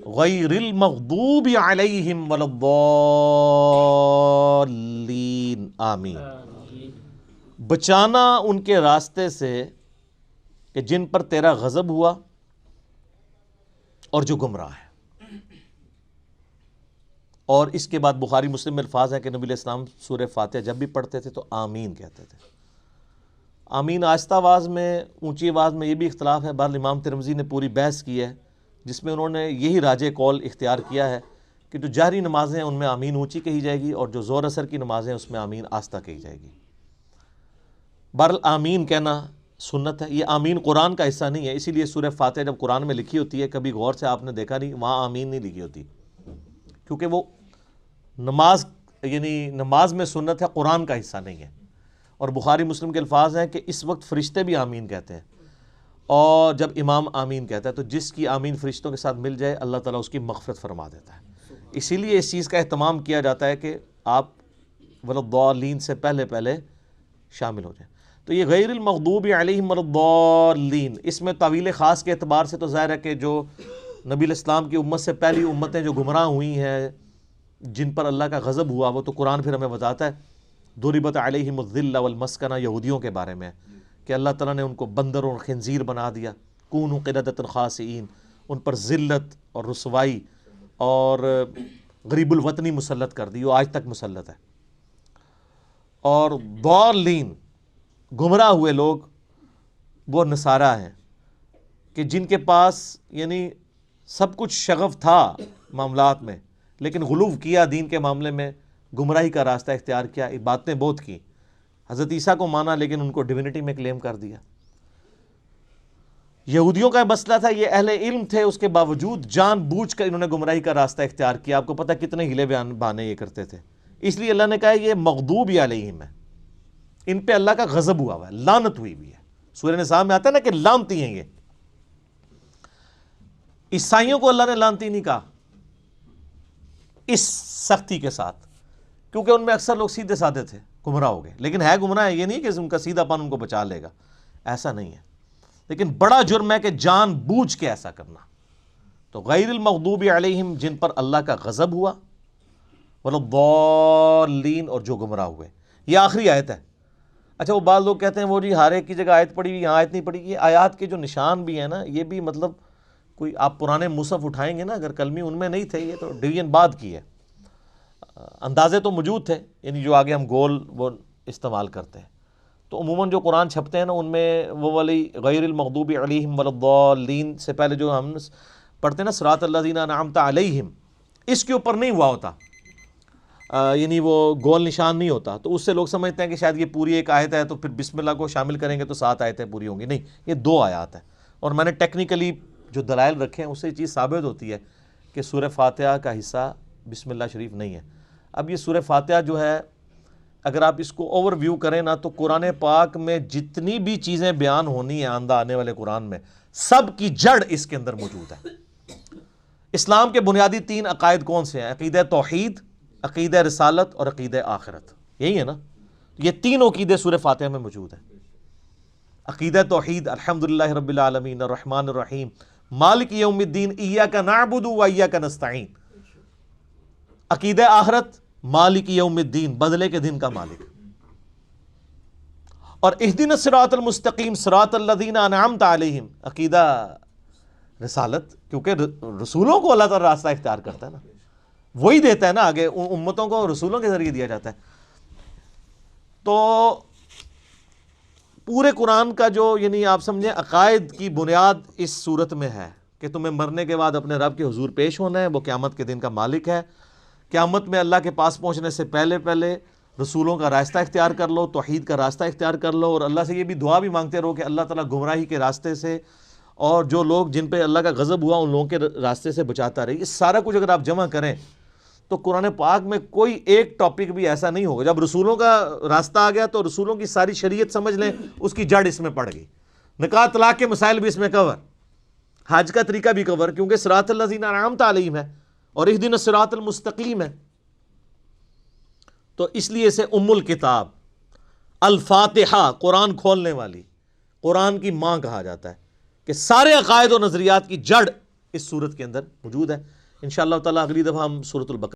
غیر المغضوب علیہم ولا الضالین آمین۔ بچانا ان کے راستے سے کہ جن پر تیرا غضب ہوا اور جو گمراہ ہے۔ اور اس کے بعد بخاری مسلم میں الفاظ ہیں کہ نبی علیہ السلام سورہ فاتحہ جب بھی پڑھتے تھے تو آمین کہتے تھے۔ آمین آہستہ آواز میں، اونچی آواز میں، یہ بھی اختلاف ہے۔ بہرحال امام ترمذی نے پوری بحث کی ہے جس میں انہوں نے یہی راجح قول اختیار کیا ہے کہ جو جہری نمازیں ہیں ان میں آمین اونچی کہی جائے گی، اور جو ظہر اثر کی نمازیں ہیں اس میں آمین آہستہ کہی جائے گی۔ بہرحال آمین کہنا سنت ہے۔ یہ آمین قرآن کا حصہ نہیں ہے، اسی لیے سورہ فاتحہ جب قرآن میں لکھی ہوتی ہے کبھی غور سے آپ نے دیکھا نہیں وہاں آمین نہیں لکھی ہوتی، کیونکہ وہ نماز میں سنت ہے، قرآن کا حصہ نہیں ہے۔ اور بخاری مسلم کے الفاظ ہیں کہ اس وقت فرشتے بھی آمین کہتے ہیں، اور جب امام آمین کہتا ہے تو جس کی آمین فرشتوں کے ساتھ مل جائے اللہ تعالیٰ اس کی مغفرت فرما دیتا ہے۔ اسی لیے اس چیز کا اہتمام کیا جاتا ہے کہ آپ ولضالین سے پہلے شامل ہو جائیں۔ تو یہ غیر المغضوب علیہم ولا الضالین، اس میں طویل خاص کے اعتبار سے تو ظاہر ہے کہ جو نبی علیہ السلام کی امت سے پہلی امتیں جو گمراہ ہوئی ہیں، جن پر اللہ کا غضب ہوا، وہ تو قرآن پھر ہمیں بتاتا ہے۔ ضربت علیہم الذلہ والمسکنہ یہودیوں کے بارے میں کہ اللہ تعالیٰ نے ان کو بندر اور خنزیر بنا دیا، کونوا قردۃ خاسئین، ان پر ذلت اور رسوائی اور غریب الوطنی مسلط کر دی، وہ آج تک مسلط ہے۔ اور ضالین گمراہ ہوئے لوگ وہ نصارہ ہیں کہ جن کے پاس سب کچھ شغف تھا معاملات میں، لیکن غلو کیا دین کے معاملے میں، گمراہی کا راستہ اختیار کیا، باتیں بہت کی، حضرت عیسیٰ کو مانا لیکن ان کو ڈیوینٹی میں کلیم کر دیا۔ یہودیوں کا مسئلہ تھا، یہ اہل علم تھے، اس کے باوجود جان بوجھ کر انہوں نے گمراہی کا راستہ اختیار کیا۔ آپ کو پتہ کتنے ہیلے بہانے یہ کرتے تھے، اس لیے اللہ نے کہا یہ مغضوب علیہم ہے، ان پہ اللہ کا غضب ہوا ہے، لعنت ہوئی بھی ہے۔ سورہ نساء میں آتا ہے نا کہ لعنتی ہیں یہ۔ عیسائیوں کو اللہ نے لعنتی نہیں کہا اس سختی کے ساتھ، کیونکہ ان میں اکثر لوگ سیدھے سادے تھے، گمراہ ہو گئے، لیکن ہے گمراہ ہے، یہ نہیں کہ ان کا سیدھا پن ان کو بچا لے گا، ایسا نہیں ہے۔ لیکن بڑا جرم ہے کہ جان بوجھ کے ایسا کرنا۔ تو غیر المغضوب علیہم جن پر اللہ کا غضب ہوا، ولا الضالین اور جو گمراہ ہوئے۔ یہ آخری آیت ہے۔ اچھا وہ بعض لوگ کہتے ہیں وہ جی ہر ایک کی جگہ آیت پڑھی ہوئی، یہاں آیت نہیں پڑھی۔ یہ آیات کے جو نشان بھی ہیں نا، یہ بھی مطلب کوئی آپ پرانے مصحف اٹھائیں گے نا، اگر کلمی ان میں نہیں تھے، یہ تو ڈویژن بعد کی ہے۔ اندازے تو موجود تھے، جو آگے ہم گول وہ استعمال کرتے ہیں۔ تو عموماً جو قرآن چھپتے ہیں نا ان میں وہ والی غیر المغضوب علیہم ولا الضالین سے پہلے جو ہم پڑھتے ہیں نا صراط الذین انعمت علیہم، اس کے اوپر نہیں ہوا ہوتا، وہ گول نشان نہیں ہوتا، تو اس سے لوگ سمجھتے ہیں کہ شاید یہ پوری ایک آیت ہے تو پھر بسم اللہ کو شامل کریں گے تو 7 آیتیں پوری ہوں گی۔ نہیں، یہ 2 آیات ہیں، اور میں نے ٹیکنیکلی جو دلائل رکھے ہیں اس سے یہ چیز ثابت ہوتی ہے کہ سورہ فاتحہ کا حصہ بسم اللہ شریف نہیں ہے۔ اب یہ سورہ فاتحہ جو ہے اگر آپ اس کو اوور ویو کریں نا تو قرآن پاک میں جتنی بھی چیزیں بیان ہونی ہیں آئندہ آنے والے قرآن میں، سب کی جڑ اس کے اندر موجود ہے۔ اسلام کے بنیادی 3 عقائد کون سے ہیں؟ عقیدہ توحید، عقیدہ رسالت اور عقیدہ آخرت، یہی ہے نا؟ یہ تینوں عقیدے سورہ فاتحہ میں موجود ہیں۔ عقیدہ توحید الحمدللہ رب العالمین الرحمن الرحیم مالک یوم الدین ایاک نعبد و ایاک نستعین۔ عقیدہ آخرت مالک یوم الدین، بدلے کے دن کا مالک، اور اہدنا الصراط المستقیم صراط الذین انعمت علیہم۔ عقیدہ رسالت، کیونکہ رسولوں کو اللہ تعالیٰ راستہ اختیار کرتا ہے نا، وہی دیتا ہے نا آگے، امتوں کو رسولوں کے ذریعے دیا جاتا ہے۔ تو پورے قرآن کا جو آپ سمجھیں عقائد کی بنیاد اس صورت میں ہے کہ تمہیں مرنے کے بعد اپنے رب کے حضور پیش ہونا ہے، وہ قیامت کے دن کا مالک ہے۔ قیامت میں اللہ کے پاس پہنچنے سے پہلے رسولوں کا راستہ اختیار کر لو، توحید کا راستہ اختیار کر لو، اور اللہ سے یہ بھی دعا بھی مانگتے رہو کہ اللہ تعالیٰ گمراہی کے راستے سے اور جو لوگ جن پہ اللہ کا غضب ہوا ان لوگوں کے راستے سے بچاتا رہے۔ یہ سارا کچھ اگر آپ جمع کریں تو قرآن پاک میں کوئی ایک ٹاپک بھی ایسا نہیں ہوگا۔ جب رسولوں کا راستہ آ گیا تو رسولوں کی ساری شریعت سمجھ لیں، اس کی جڑ اس میں پڑ گئی۔ نکاح طلاق کے مسائل بھی اس میں کور، حج کا طریقہ بھی کور، کیونکہ صراط الذین انعمت علیہم ہے اور اہدنا الصراط المستقیم ہے۔ تو اس لیے اسے ام الکتاب الفاتحہ، قرآن کھولنے والی، قرآن کی ماں کہا جاتا ہے کہ سارے عقائد و نظریات کی جڑ اس صورت کے اندر موجود ہے۔ انشاءاللہ تعالیٰ اگلی دفعہ ہم سورۃ البقرہ